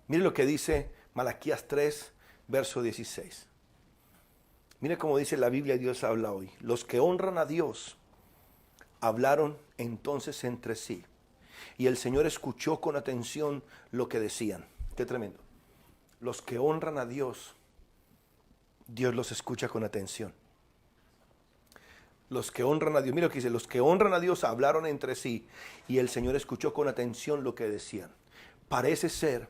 Mire lo que dice Malaquías 3, verso 16. Mire cómo dice la Biblia, Dios habla hoy. Los que honran a Dios hablaron entonces entre sí. Y el Señor escuchó con atención lo que decían. Qué tremendo. Los que honran a Dios, Dios los escucha con atención. Los que honran a Dios, mira lo que dice, los que honran a Dios hablaron entre sí y el Señor escuchó con atención lo que decían. Parece ser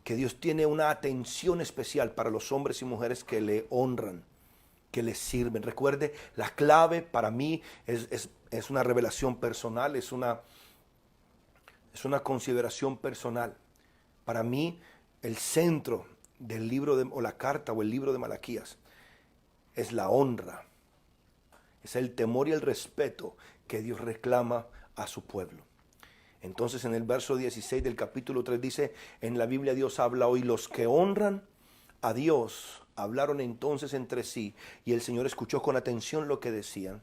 que Dios tiene una atención especial para los hombres y mujeres que le honran, que le sirven. Recuerde, la clave para mí es una revelación personal, es una consideración personal. Para mí, el centro del libro o la carta o el libro de Malaquías es la honra. Es el temor y el respeto que Dios reclama a su pueblo. Entonces en el verso 16 del capítulo 3 dice, en la Biblia Dios habla hoy, los que honran a Dios hablaron entonces entre sí y el Señor escuchó con atención lo que decían.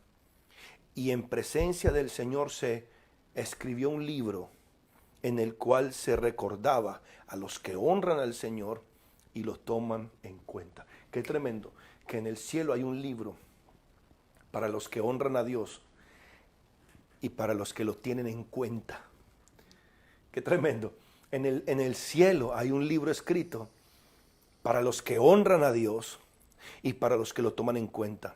Y en presencia del Señor se escribió un libro en el cual se recordaba a los que honran al Señor y los toman en cuenta. Qué tremendo que en el cielo hay un libro para los que honran a Dios y para los que lo tienen en cuenta. Qué tremendo. En el cielo hay un libro escrito para los que honran a Dios y para los que lo toman en cuenta.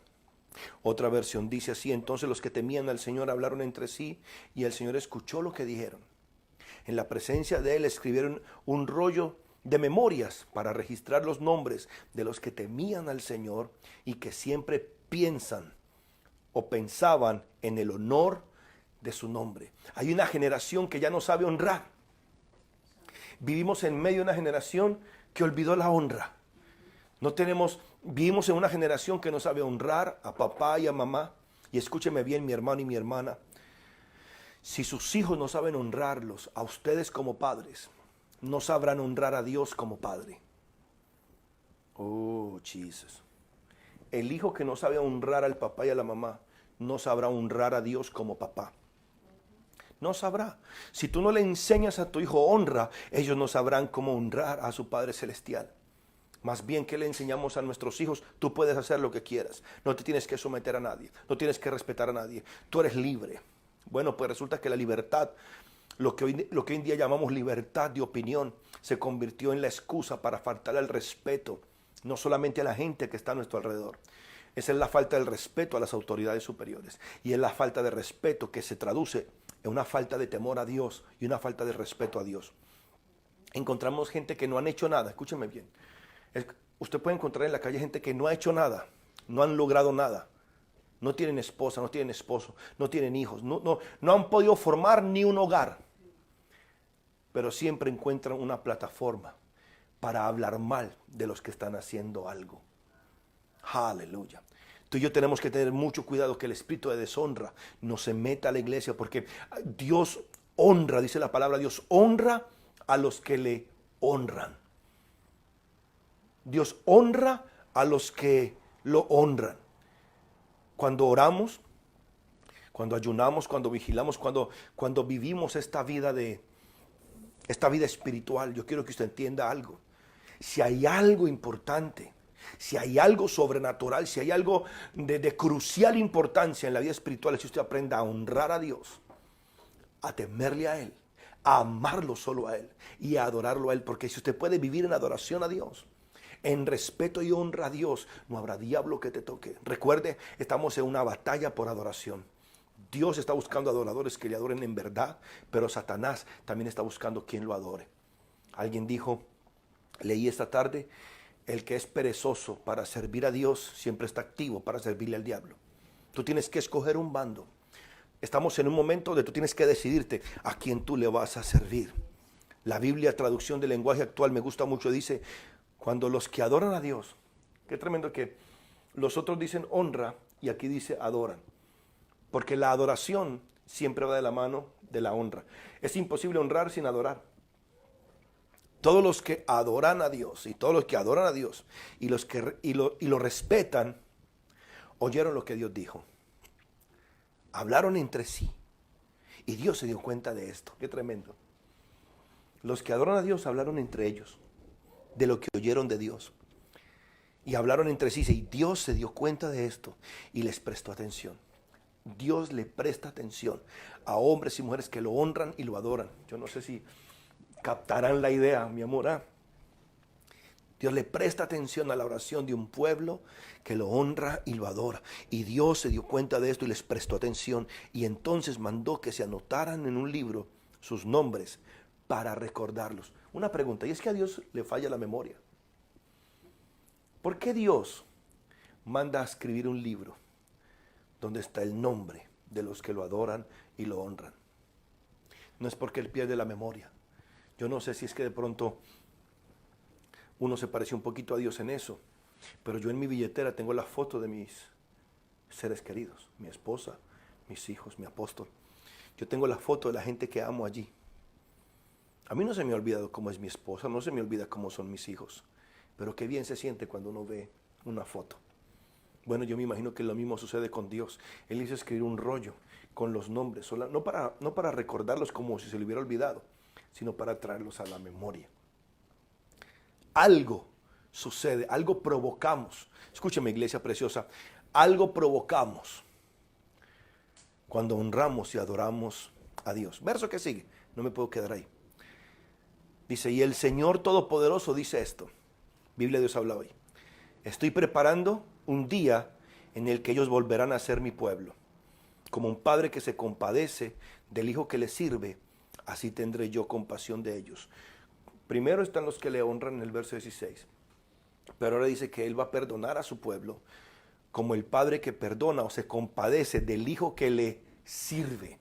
Otra versión dice así, entonces los que temían al Señor hablaron entre sí y el Señor escuchó lo que dijeron. En la presencia de Él escribieron un rollo de memorias para registrar los nombres de los que temían al Señor y que siempre piensan o pensaban en el honor de su nombre. Hay una generación que ya no sabe honrar. Vivimos en medio de una generación que olvidó la honra. Vivimos en una generación que no sabe honrar a papá y a mamá. Y escúcheme bien, mi hermano y mi hermana. Si sus hijos no saben honrarlos a ustedes como padres, no sabrán honrar a Dios como Padre. Oh, Jesús. El hijo que no sabe honrar al papá y a la mamá, no sabrá honrar a Dios como papá. No sabrá. Si tú no le enseñas a tu hijo honra, ellos no sabrán cómo honrar a su Padre Celestial. Más bien, ¿qué le enseñamos a nuestros hijos? Tú puedes hacer lo que quieras. No te tienes que someter a nadie. No tienes que respetar a nadie. Tú eres libre. Bueno, pues resulta que la libertad, lo que hoy en día llamamos libertad de opinión, se convirtió en la excusa para faltar al respeto, no solamente a la gente que está a nuestro alrededor. Esa es la falta del respeto a las autoridades superiores. Y es la falta de respeto que se traduce en una falta de temor a Dios y una falta de respeto a Dios. Encontramos gente que no han hecho nada, escúcheme bien. Usted puede encontrar en la calle gente que no ha hecho nada, no han logrado nada. No tienen esposa, no tienen esposo, no tienen hijos, no han podido formar ni un hogar. Pero siempre encuentran una plataforma para hablar mal de los que están haciendo algo. Aleluya. Tú y yo tenemos que tener mucho cuidado que el espíritu de deshonra no se meta a la iglesia, porque Dios honra, dice la palabra, Dios honra a los que le honran. Dios honra a los que lo honran. Cuando oramos, cuando ayunamos, cuando vigilamos, cuando vivimos esta vida espiritual, yo quiero que usted entienda algo. Si hay algo importante, si hay algo sobrenatural, si hay algo de crucial importancia en la vida espiritual, es que usted aprenda a honrar a Dios, a temerle a Él, a amarlo solo a Él y a adorarlo a Él. Porque si usted puede vivir en adoración a Dios, en respeto y honra a Dios, no habrá diablo que te toque. Recuerde, estamos en una batalla por adoración. Dios está buscando adoradores que le adoren en verdad, pero Satanás también está buscando quien lo adore. Alguien dijo, leí esta tarde, el que es perezoso para servir a Dios siempre está activo para servirle al diablo. Tú tienes que escoger un bando. Estamos en un momento donde tú tienes que decidirte a quién tú le vas a servir. La Biblia, traducción del lenguaje actual, me gusta mucho, dice, cuando los que adoran a Dios, qué tremendo que los otros dicen honra y aquí dice adoran. Porque la adoración siempre va de la mano de la honra. Es imposible honrar sin adorar. Todos los que adoran a Dios y todos los que adoran a Dios y lo respetan, oyeron lo que Dios dijo. Hablaron entre sí y Dios se dio cuenta de esto. Qué tremendo. Los que adoran a Dios hablaron entre ellos. de lo que oyeron de Dios. Y hablaron entre sí, y Dios se dio cuenta de esto y les prestó atención. Dios le presta atención a hombres y mujeres que lo honran y lo adoran. Yo no sé si captarán la idea, mi amor. Dios le presta atención a la oración de un pueblo que lo honra y lo adora. Y Dios se dio cuenta de esto y les prestó atención. Y entonces mandó que se anotaran en un libro sus nombres para recordarlos. Una pregunta, y es que a Dios le falla la memoria. ¿Por qué Dios manda a escribir un libro donde está el nombre de los que lo adoran y lo honran? No es porque Él pierde la memoria. Yo no sé si es que de pronto uno se parece un poquito a Dios en eso, pero yo en mi billetera tengo la foto de mis seres queridos, mi esposa, mis hijos, mi apóstol. Yo tengo la foto de la gente que amo allí. A mí no se me ha olvidado cómo es mi esposa, no se me olvida cómo son mis hijos, pero qué bien se siente cuando uno ve una foto. Bueno, yo me imagino que lo mismo sucede con Dios. Él hizo escribir un rollo con los nombres, no para recordarlos como si se le hubiera olvidado, sino para traerlos a la memoria. Algo sucede, algo provocamos. Escúcheme, iglesia preciosa, algo provocamos cuando honramos y adoramos a Dios. Verso que sigue, no me puedo quedar ahí. Dice, y el Señor Todopoderoso dice esto. Biblia de Dios habla hoy. Estoy preparando un día en el que ellos volverán a ser mi pueblo. Como un padre que se compadece del hijo que le sirve, así tendré yo compasión de ellos. Primero están los que le honran en el verso 16. Pero ahora dice que Él va a perdonar a su pueblo como el padre que perdona o se compadece del hijo que le sirve.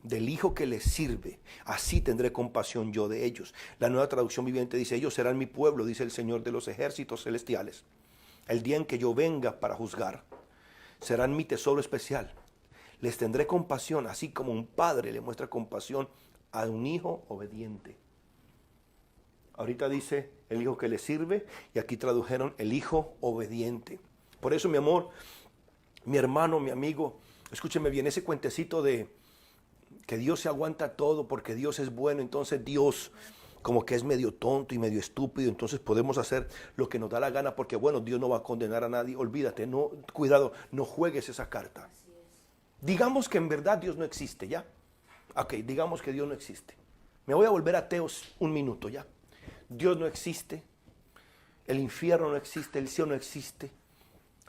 Del hijo que le sirve. Así tendré compasión yo de ellos. La Nueva Traducción Viviente dice, ellos serán mi pueblo, dice el Señor de los ejércitos celestiales. El día en que yo venga para juzgar, serán mi tesoro especial. Les tendré compasión, así como un padre le muestra compasión a un hijo obediente. Ahorita dice el hijo que le sirve y aquí tradujeron el hijo obediente. Por eso, mi amor, mi hermano, mi amigo, escúcheme bien, ese cuentecito de que Dios se aguanta todo porque Dios es bueno, entonces Dios como que es medio tonto y medio estúpido, entonces podemos hacer lo que nos da la gana porque bueno, Dios no va a condenar a nadie. Olvídate, no, cuidado, no juegues esa carta. Digamos que en verdad Dios no existe, ¿ya? Ok, digamos que Dios no existe. Me voy a volver ateo un minuto, ¿ya? Dios no existe, el infierno no existe, el cielo no existe.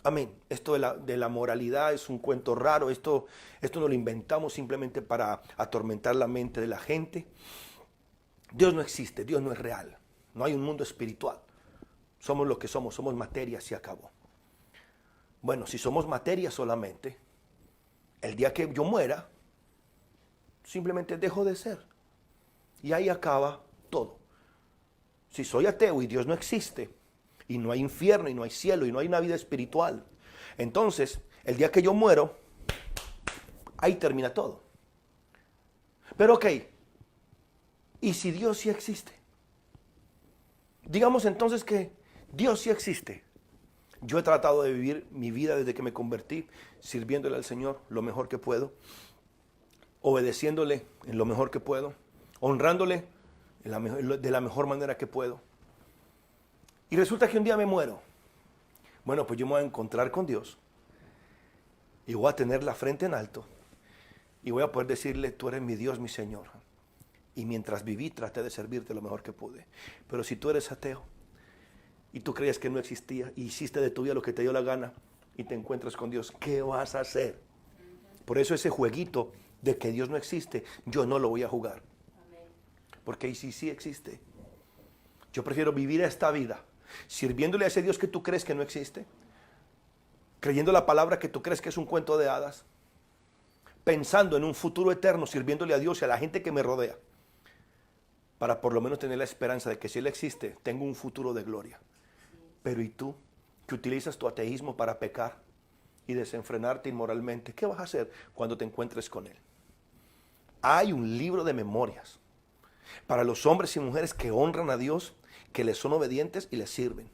Amén. Esto de la moralidad es un cuento raro, esto no lo inventamos simplemente para atormentar la mente de la gente. Dios no existe, Dios no es real, no hay un mundo espiritual. Somos lo que somos materia, se acabó. Bueno, si somos materia solamente, el día que yo muera, simplemente dejo de ser. Y ahí acaba todo. Si soy ateo y Dios no existe, y no hay infierno, y no hay cielo, y no hay una vida espiritual, entonces, el día que yo muero, ahí termina todo. Pero ok, ¿y si Dios sí existe? Digamos entonces que Dios sí existe. Yo he tratado de vivir mi vida desde que me convertí, sirviéndole al Señor lo mejor que puedo, obedeciéndole en lo mejor que puedo, honrándole de la mejor manera que puedo. Y resulta que un día me muero. Bueno, pues yo me voy a encontrar con Dios y voy a tener la frente en alto y voy a poder decirle, tú eres mi Dios, mi Señor. Y mientras viví traté de servirte lo mejor que pude. Pero si tú eres ateo y tú creías que no existía y hiciste de tu vida lo que te dio la gana y te encuentras con Dios, ¿qué vas a hacer? Por eso ese jueguito de que Dios no existe, yo no lo voy a jugar. Porque ahí sí existe. Yo prefiero vivir esta vida sirviéndole a ese Dios que tú crees que no existe, creyendo la palabra que tú crees que es un cuento de hadas, pensando en un futuro eterno, sirviéndole a Dios y a la gente que me rodea, para por lo menos tener la esperanza de que si Él existe, tengo un futuro de gloria. Pero ¿y tú, que utilizas tu ateísmo para pecar y desenfrenarte inmoralmente? ¿Qué vas a hacer cuando te encuentres con Él? Hay un libro de memorias para los hombres y mujeres que honran a Dios, que les son obedientes y les sirven.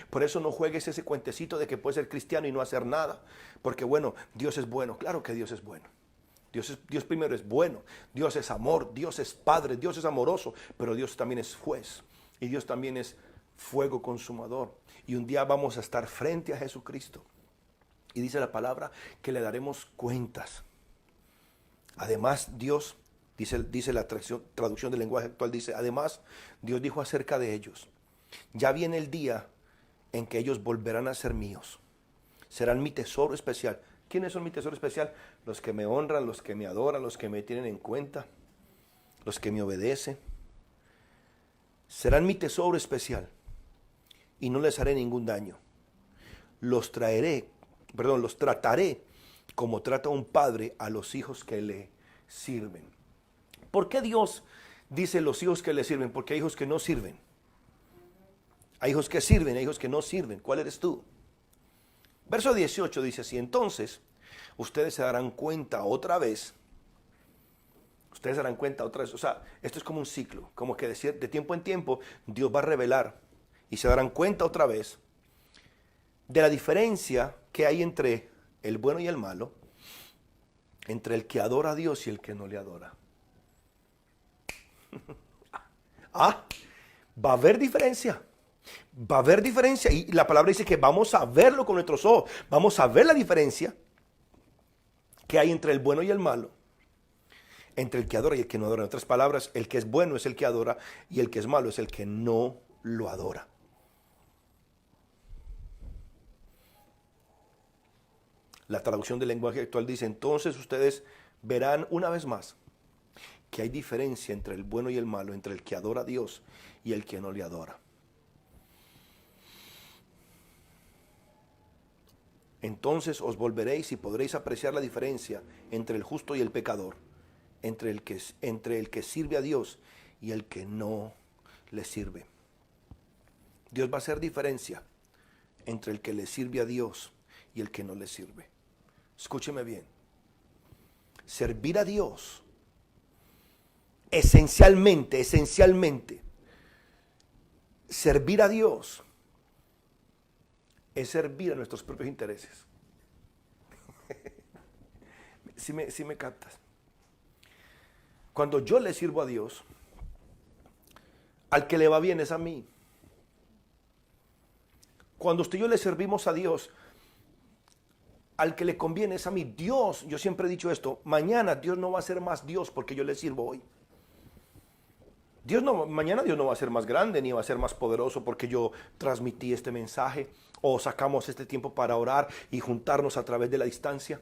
Por eso no juegues ese cuentecito de que puedes ser cristiano y no hacer nada, porque bueno, Dios es bueno. Claro que Dios es bueno. Dios primero es bueno, Dios es amor, Dios es Padre, Dios es amoroso, pero Dios también es juez y Dios también es fuego consumador. Y un día vamos a estar frente a Jesucristo. Y dice la palabra que le daremos cuentas. Además, Dios, dice la traducción del lenguaje actual, dice, además, Dios dijo acerca de ellos, ya viene el día en que ellos volverán a ser míos. Serán mi tesoro especial. ¿Quiénes son mi tesoro especial? Los que me honran, los que me adoran, los que me tienen en cuenta, los que me obedecen. Serán mi tesoro especial y no les haré ningún daño. Los trataré como trata un padre a los hijos que le sirven. ¿Por qué Dios dice los hijos que le sirven? Porque hay hijos que no sirven. Hay hijos que sirven, hay hijos que no sirven. ¿Cuál eres tú? Verso 18 dice así, entonces ustedes se darán cuenta otra vez. Ustedes se darán cuenta otra vez. O sea, esto es como un ciclo, como que de tiempo en tiempo Dios va a revelar y se darán cuenta otra vez de la diferencia que hay entre el bueno y el malo, entre el que adora a Dios y el que no le adora. Va a haber diferencia. Va a haber diferencia. Y la palabra dice que vamos a verlo con nuestros ojos. Vamos a ver la diferencia que hay entre el bueno y el malo. Entre el que adora y el que no adora. En otras palabras, el que es bueno es el que adora y el que es malo es el que no lo adora. La traducción del lenguaje actual dice, entonces ustedes verán una vez más que hay diferencia entre el bueno y el malo, entre el que adora a Dios y el que no le adora. Entonces os volveréis y podréis apreciar la diferencia entre el justo y el pecador, entre el que sirve a Dios y el que no le sirve. Dios va a hacer diferencia entre el que le sirve a Dios y el que no le sirve. Escúcheme bien. Servir a Dios, esencialmente, servir a Dios es servir a nuestros propios intereses. Si me captas. Cuando yo le sirvo a Dios, al que le va bien es a mí. Cuando usted y yo le servimos a Dios, al que le conviene es a mí. Dios, yo siempre he dicho esto, mañana Dios no va a ser más Dios porque yo le sirvo hoy. Mañana Dios no va a ser más grande ni va a ser más poderoso porque yo transmití este mensaje o sacamos este tiempo para orar y juntarnos a través de la distancia.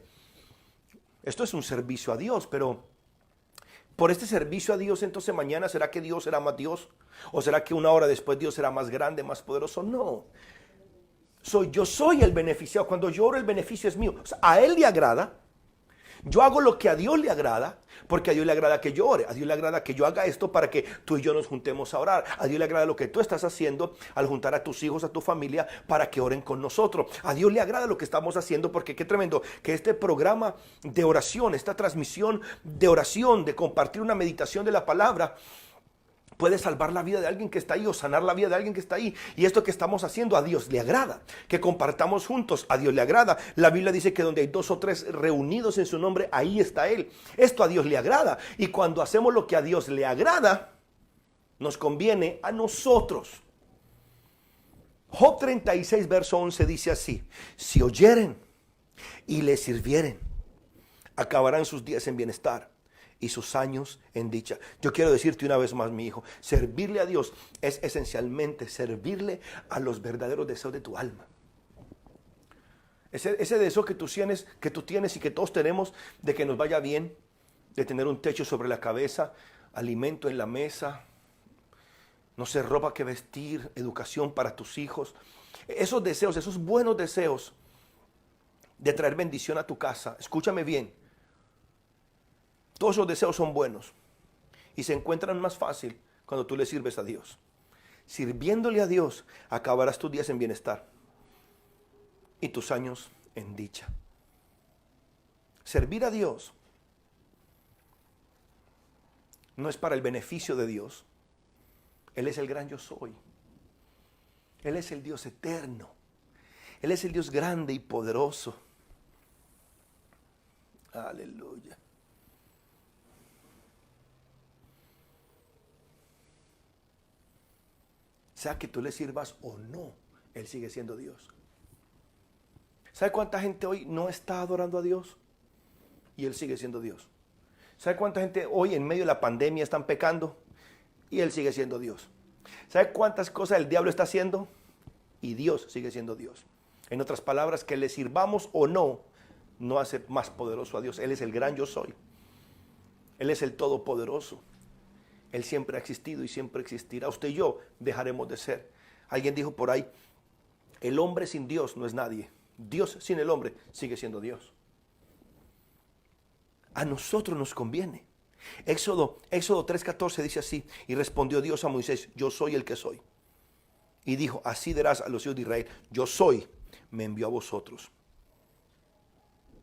Esto es un servicio a Dios, pero por este servicio a Dios, entonces mañana ¿será que Dios será más Dios? ¿O será que una hora después Dios será más grande, más poderoso? No. Yo soy el beneficiado. Cuando yo oro, el beneficio es mío. O sea, a Él le agrada. Yo hago lo que a Dios le agrada, porque a Dios le agrada que yo ore. A Dios le agrada que yo haga esto para que tú y yo nos juntemos a orar. A Dios le agrada lo que tú estás haciendo al juntar a tus hijos, a tu familia, para que oren con nosotros. A Dios le agrada lo que estamos haciendo, porque qué tremendo que este programa de oración, esta transmisión de oración, de compartir una meditación de la palabra, puede salvar la vida de alguien que está ahí o sanar la vida de alguien que está ahí. Y esto que estamos haciendo a Dios le agrada. Que compartamos juntos, a Dios le agrada. La Biblia dice que donde hay 2 o 3 reunidos en su nombre, ahí está Él. Esto a Dios le agrada. Y cuando hacemos lo que a Dios le agrada, nos conviene a nosotros. Job 36, verso 11 dice así: si oyeren y le sirvieren, acabarán sus días en bienestar y sus años en dicha. Yo quiero decirte una vez más, mi hijo, servirle a Dios es esencialmente servirle a los verdaderos deseos de tu alma. Ese deseo que tú tienes y que todos tenemos, de que nos vaya bien, de tener un techo sobre la cabeza, alimento en la mesa, no sé, ropa que vestir, educación para tus hijos. Esos deseos, esos buenos deseos de traer bendición a tu casa. Escúchame bien. Todos esos deseos son buenos y se encuentran más fácil cuando tú le sirves a Dios. Sirviéndole a Dios, acabarás tus días en bienestar y tus años en dicha. Servir a Dios no es para el beneficio de Dios. Él es el gran yo soy. Él es el Dios eterno. Él es el Dios grande y poderoso. Aleluya. sea que tú le sirvas o no, Él sigue siendo Dios. ¿Sabe cuánta gente hoy no está adorando a Dios? Y Él sigue siendo Dios. ¿Sabe cuánta gente hoy en medio de la pandemia están pecando? Y Él sigue siendo Dios. ¿Sabe cuántas cosas el diablo está haciendo? Y Dios sigue siendo Dios. En otras palabras, que le sirvamos o no, no hace más poderoso a Dios. Él es el gran yo soy. Él es el todopoderoso. Él siempre ha existido y siempre existirá. Usted y yo dejaremos de ser. Alguien dijo por ahí, el hombre sin Dios no es nadie. Dios sin el hombre sigue siendo Dios. A nosotros nos conviene. Éxodo 3:14 dice así, y respondió Dios a Moisés, yo soy el que soy. Y dijo, así dirás a los hijos de Israel, yo soy, me envió a vosotros.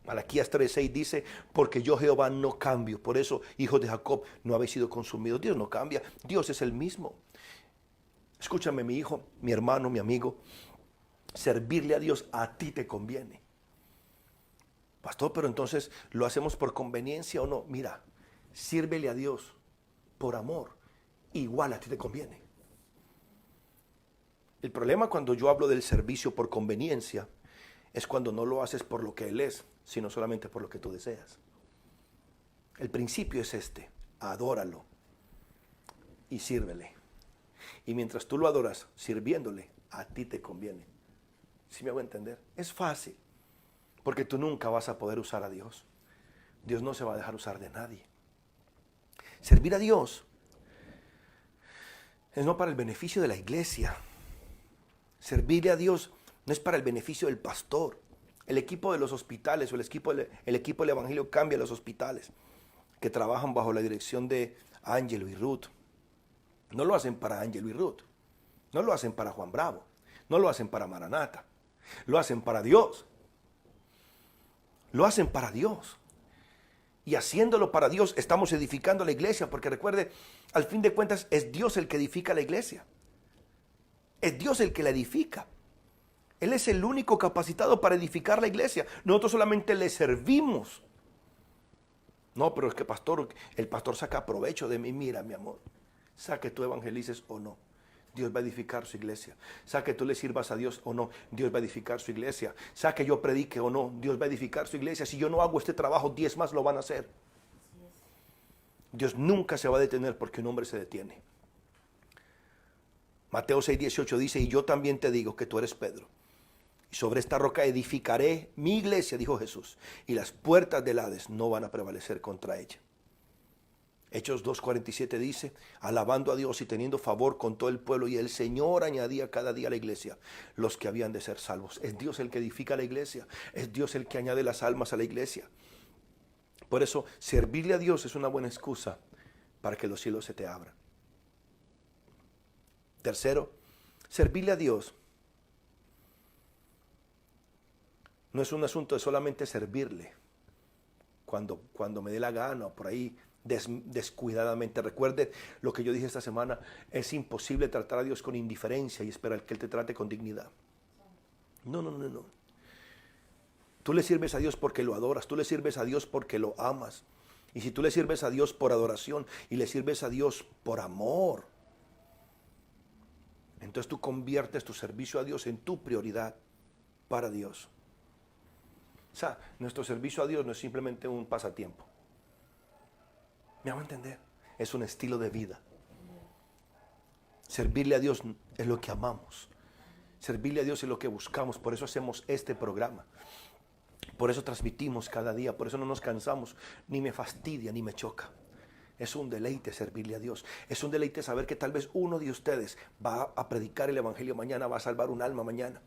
Malaquías 3:6 dice, porque yo Jehová no cambio, por eso, hijos de Jacob, no habéis sido consumidos. Dios no cambia, Dios es el mismo. Escúchame, mi hijo, mi hermano, mi amigo, servirle a Dios a ti te conviene. Pastor, pero entonces, ¿lo hacemos por conveniencia o no? Mira, sírvele a Dios por amor, igual a ti te conviene. El problema cuando yo hablo del servicio por conveniencia es cuando no lo haces por lo que Él es, sino solamente por lo que tú deseas. El principio es este, adóralo y sírvele. Y mientras tú lo adoras sirviéndole, a ti te conviene. ¿Sí me hago entender? Es fácil, porque tú nunca vas a poder usar a Dios. Dios no se va a dejar usar de nadie. Servir a Dios es no para el beneficio de la iglesia. Servirle a Dios no es para el beneficio del pastor. El equipo de los hospitales o el equipo del evangelio cambia los hospitales que trabajan bajo la dirección de Ángelo y Ruth. No lo hacen para Ángelo y Ruth. No lo hacen para Juan Bravo. No lo hacen para Maranata. Lo hacen para Dios. Lo hacen para Dios. Y haciéndolo para Dios estamos edificando la iglesia, porque recuerde, al fin de cuentas es Dios el que edifica la iglesia. Es Dios el que la edifica. Él es el único capacitado para edificar la iglesia. Nosotros solamente le servimos. No, pero es que el pastor saca provecho de mí. Mira, mi amor, sea que tú evangelices o no, Dios va a edificar su iglesia. Sea que tú le sirvas a Dios o no, Dios va a edificar su iglesia. Sea que yo predique o no, Dios va a edificar su iglesia. Si yo no hago este trabajo, 10 más lo van a hacer. Dios nunca se va a detener porque un hombre se detiene. Mateo 6:18 dice, y yo también te digo que tú eres Pedro. Y sobre esta roca edificaré mi iglesia, dijo Jesús, y las puertas del Hades no van a prevalecer contra ella. Hechos 2:47 dice, alabando a Dios y teniendo favor con todo el pueblo, y el Señor añadía cada día a la iglesia los que habían de ser salvos. Es Dios el que edifica la iglesia, es Dios el que añade las almas a la iglesia. Por eso, servirle a Dios es una buena excusa para que los cielos se te abran. Tercero, servirle a Dios no es un asunto de solamente servirle cuando me dé la gana o por ahí descuidadamente. Recuerde lo que yo dije esta semana, es imposible tratar a Dios con indiferencia y esperar que Él te trate con dignidad. No. Tú le sirves a Dios porque lo adoras, tú le sirves a Dios porque lo amas. Y si tú le sirves a Dios por adoración y le sirves a Dios por amor, entonces tú conviertes tu servicio a Dios en tu prioridad para Dios. O sea, nuestro servicio a Dios no es simplemente un pasatiempo. ¿Me hago entender? Es un estilo de vida. Servirle a Dios es lo que amamos. Servirle a Dios es lo que buscamos. Por eso hacemos este programa. Por eso transmitimos cada día. Por eso no nos cansamos. Ni me fastidia, ni me choca. Es un deleite servirle a Dios. Es un deleite saber que tal vez uno de ustedes va a predicar el evangelio mañana, va a salvar un alma mañana.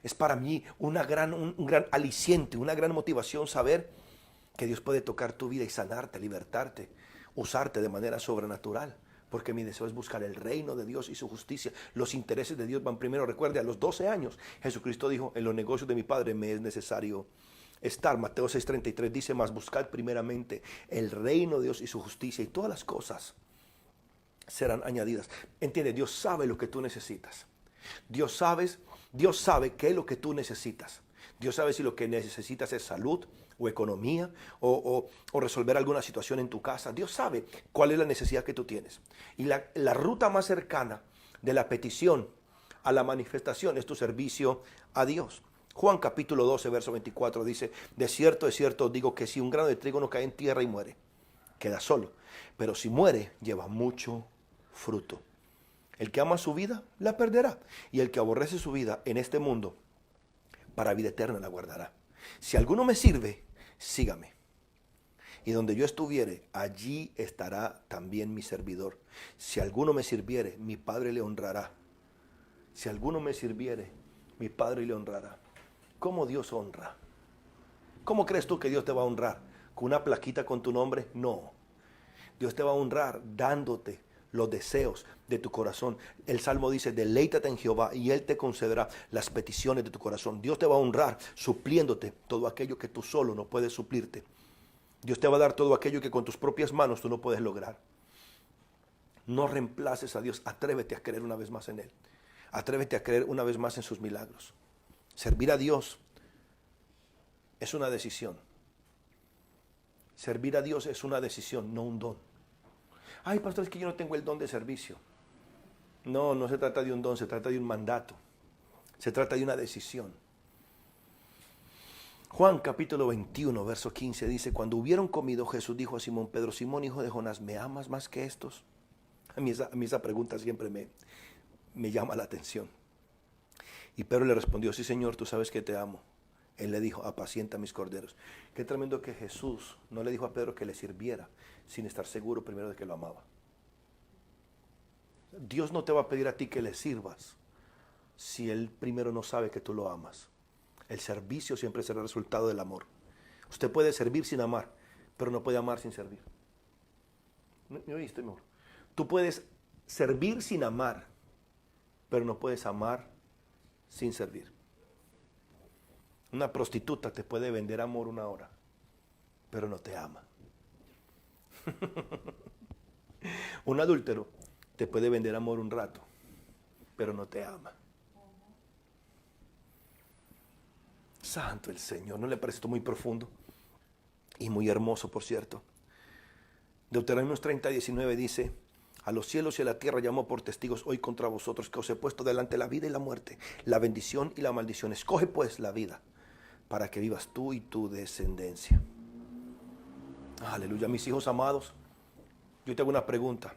Es para mí un gran aliciente, una gran motivación saber que Dios puede tocar tu vida y sanarte, libertarte, usarte de manera sobrenatural. Porque mi deseo es buscar el reino de Dios y su justicia. Los intereses de Dios van primero. Recuerde, a los 12 años Jesucristo dijo, en los negocios de mi Padre me es necesario estar. Mateo 6:33 dice, mas buscad primeramente el reino de Dios y su justicia, y todas las cosas serán añadidas. Entiende, Dios sabe lo que tú necesitas. Dios sabe qué es lo que tú necesitas. Dios sabe si lo que necesitas es salud o economía o resolver alguna situación en tu casa. Dios sabe cuál es la necesidad que tú tienes. Y la ruta más cercana de la petición a la manifestación es tu servicio a Dios. Juan capítulo 12, verso 24 dice, de cierto os digo que si un grano de trigo no cae en tierra y muere, queda solo. Pero si muere, lleva mucho fruto. El que ama su vida, la perderá. Y el que aborrece su vida en este mundo, para vida eterna la guardará. Si alguno me sirve, sígame. Y donde yo estuviere, allí estará también mi servidor. Si alguno me sirviere, mi Padre le honrará. Si alguno me sirviere, mi Padre le honrará. ¿Cómo Dios honra? ¿Cómo crees tú que Dios te va a honrar? ¿Con una plaquita con tu nombre? No. Dios te va a honrar dándote los deseos de tu corazón. El Salmo dice, deleítate en Jehová y Él te concederá las peticiones de tu corazón. Dios te va a honrar supliéndote todo aquello que tú solo no puedes suplirte. Dios te va a dar todo aquello que con tus propias manos tú no puedes lograr. No reemplaces a Dios. Atrévete a creer una vez más en Él. Atrévete a creer una vez más en sus milagros. Servir a Dios es una decisión. Servir a Dios es una decisión, no un don. Ay, pastor, es que yo no tengo el don de servicio. No, no se trata de un don, se trata de un mandato. Se trata de una decisión. Juan capítulo 21, verso 15 dice, cuando hubieron comido, Jesús dijo a Simón Pedro, Simón, hijo de Jonás, ¿me amas más que estos? A mí esa pregunta siempre me llama la atención. Y Pedro le respondió, sí, Señor, tú sabes que te amo. Él le dijo, apacienta mis corderos. Qué tremendo que Jesús no le dijo a Pedro que le sirviera sin estar seguro primero de que lo amaba. Dios no te va a pedir a ti que le sirvas si Él primero no sabe que tú lo amas. El servicio siempre será el resultado del amor. Usted puede servir sin amar, pero no puede amar sin servir. ¿Me oíste, mi amor? Tú puedes servir sin amar, pero no puedes amar sin servir. Una prostituta te puede vender amor una hora, pero no te ama. Un adúltero te puede vender amor un rato, pero no te ama. Santo el Señor, ¿no le parece esto muy profundo? Y muy hermoso, por cierto. Deuteronomio 30, 19 dice, a los cielos y a la tierra llamo por testigos hoy contra vosotros, que os he puesto delante la vida y la muerte, la bendición y la maldición. Escoge pues la vida, para que vivas tú y tu descendencia. Aleluya, mis hijos amados, yo te hago una pregunta.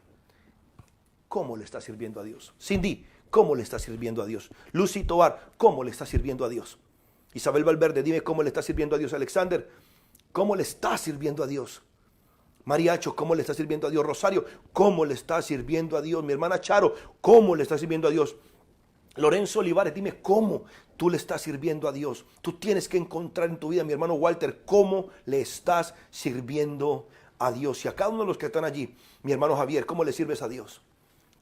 ¿Cómo le estás sirviendo a Dios? Cindy, ¿cómo le estás sirviendo a Dios? Lucy Tobar, ¿cómo le estás sirviendo a Dios? Isabel Valverde, dime cómo le estás sirviendo a Dios. Alexander, ¿cómo le estás sirviendo a Dios? Mariacho, ¿cómo le estás sirviendo a Dios? Rosario, ¿cómo le estás sirviendo a Dios? Mi hermana Charo, ¿cómo le estás sirviendo a Dios? Lorenzo Olivares, dime cómo tú le estás sirviendo a Dios. Tú tienes que encontrar en tu vida, mi hermano Walter, cómo le estás sirviendo a Dios. Y a cada uno de los que están allí, mi hermano Javier, ¿cómo le sirves a Dios?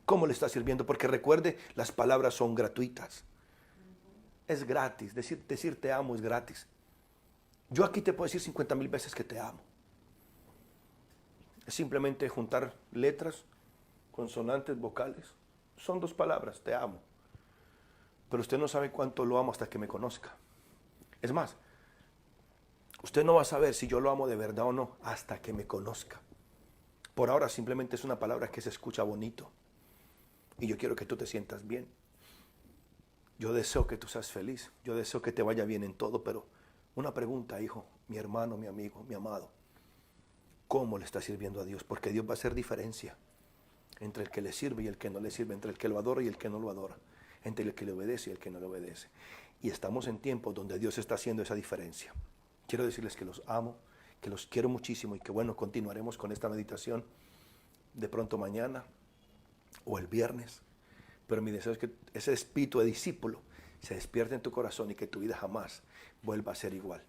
¿Cómo le estás sirviendo? Porque recuerde, las palabras son gratuitas. Es gratis. Decir te amo es gratis. Yo aquí te puedo decir 50,000 veces que te amo. Es simplemente juntar letras, consonantes, vocales. Son 2 palabras, te amo. Pero usted no sabe cuánto lo amo hasta que me conozca. Es más, usted no va a saber si yo lo amo de verdad o no hasta que me conozca. Por ahora simplemente es una palabra que se escucha bonito. Y yo quiero que tú te sientas bien. Yo deseo que tú seas feliz. Yo deseo que te vaya bien en todo. Pero una pregunta, hijo, mi hermano, mi amigo, mi amado. ¿Cómo le estás sirviendo a Dios? Porque Dios va a hacer diferencia entre el que le sirve y el que no le sirve. Entre el que lo adora y el que no lo adora. Entre el que le obedece y el que no le obedece. Y estamos en tiempos donde Dios está haciendo esa diferencia. Quiero decirles que los amo, que los quiero muchísimo y que bueno, continuaremos con esta meditación de pronto mañana o el viernes. Pero mi deseo es que ese espíritu de discípulo se despierte en tu corazón y que tu vida jamás vuelva a ser igual.